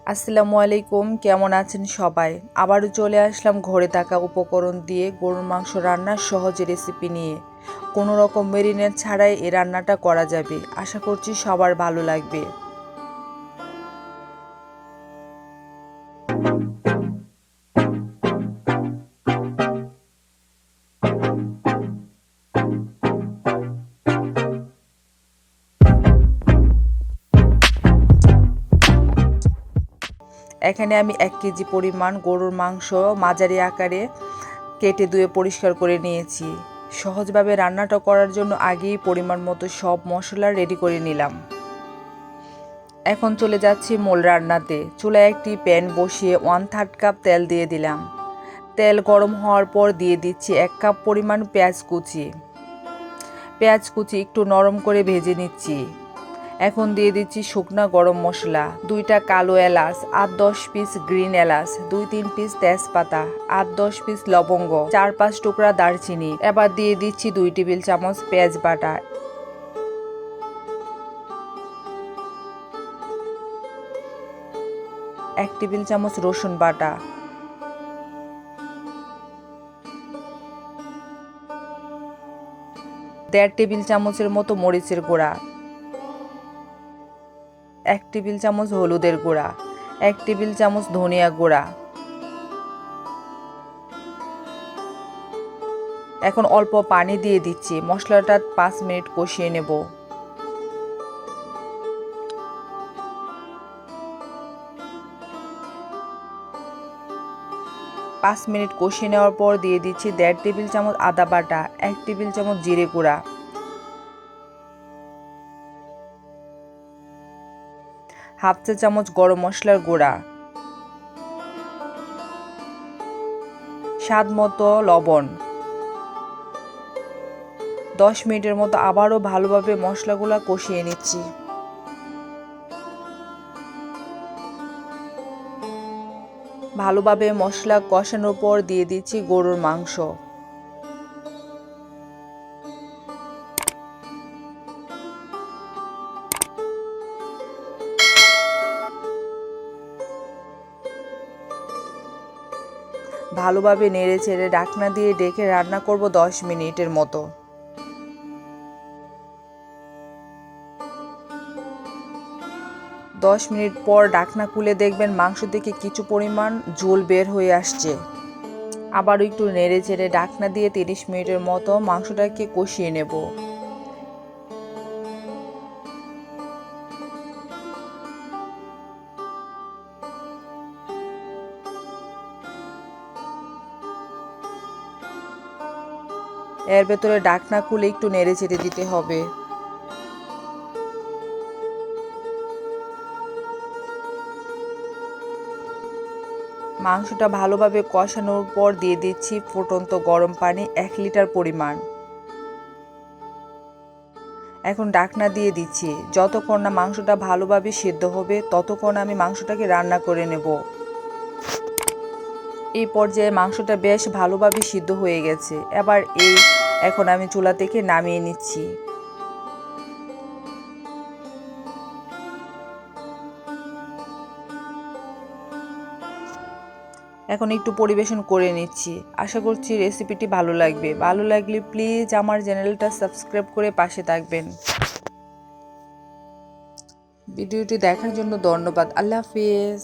আসসালামু আলাইকুম, কেমন আছেন সবাই? আবারও চলে আসলাম ঘরে থাকা উপকরণ দিয়ে গরুর মাংস রান্নার সহজ রেসিপি নিয়ে। কোনো রকম মেরিনেট ছাড়াই এই রান্নাটা করা যাবে। আশা করছি সবার ভালো লাগবে। এখানে আমি 1 কেজি পরিমাণ গরুর মাংস মাঝারি আকারে কেটে ধুয়ে পরিষ্কার করে নিয়েছি। সহজভাবে রান্নাটা করার জন্য আগেই পরিমাণ মতো সব মশলা রেডি করে নিলাম। এখন চলে যাচ্ছি মূল রান্নাতে। চুলায় একটি প্যান বসিয়ে 1/3 কাপ তেল দিয়ে দিলাম। তেল গরম হওয়ার পর দিয়ে দিচ্ছি 1 কাপ পরিমাণ পেঁয়াজ কুচি। পেঁয়াজ কুচি একটু নরম করে ভেজে নিচ্ছি। এখন দিয়ে দিচ্ছি শুকনা গরম মশলা, 2টা কালো এলাচ, 8-10 পিস গ্রিন এলাচ, 2-3 পিস তেজপাতা, 8-10 পিস লবঙ্গ, 4-5 টুকরা দারচিনি। এবার দিয়ে দিচ্ছি 2 টেবিল চামচ পেঁয়াজ বাটা, 1 টেবিল চামচ রসুন বাটা, 1.5 টেবিল চামচের মতো মরিচের গুঁড়া, 1 টেবিল চামচ হলুদের গুঁড়া, 1 টেবিল চামচ ধনিয়া গুঁড়া। এখন অল্প পানি দিয়ে দিচ্ছি। মশলাটা 5 মিনিট কষিয়ে নেব। 5 মিনিট কষিয়ে নেওয়ার পর দিয়ে দিচ্ছি 1.5 টেবিল চামচ আদা বাটা, 1 টেবিল চামচ জিরে গুঁড়া, 1/2 চা চামচ গরম মশলার গুঁড়া, স্বাদ মতো লবণ। 10 মিনিটের মতো আবারও ভালোভাবে মশলাগুলো কষিয়ে নিচ্ছি। ভালোভাবে মশলা কষানোর পর দিয়ে দিচ্ছি গরুর মাংস। ভালোভাবে নেড়ে চেড়ে ঢাকনা দিয়ে ঢেকে রান্না করব 10 মিনিটের মতো। 10 মিনিট পর ঢাকনা খুলে দেখবেন মাংস থেকে কিছু পরিমাণ ঝোল বের হয়ে আসছে। আবারও একটু নেড়ে চেড়ে ঢাকনা দিয়ে 30 মিনিটের মতো মাংসটাকে কষিয়ে নেব। এর ভেতরে ঢাকনা খুলে একটু নেড়ে চেড়ে দিতে হবে। মাংসটা ভালোভাবে কষানোর পর দিয়ে দিচ্ছি ফুটন্ত গরম পানি 1 লিটার পরিমাণ। এখন ঢাকনা দিয়ে দিচ্ছি। যতক্ষণ না মাংসটা ভালোভাবে সিদ্ধ হবে ততক্ষণ আমি মাংসটাকে রান্না করে নেব। এই পর্যায়ে মাংসটা বেশ ভালোভাবে সিদ্ধ হয়ে গেছে। এখন আমি চুলা থেকে নামিয়ে নিচ্ছি। এখন একটু পরিবেশন করে নিচ্ছি। আশা করছি রেসিপিটি ভালো লাগবে। ভালো লাগলে প্লিজ আমার চ্যানেলটা সাবস্ক্রাইব করে পাশে থাকবেন। ভিডিওটি দেখার জন্য ধন্যবাদ। আল্লাহ হাফেজ।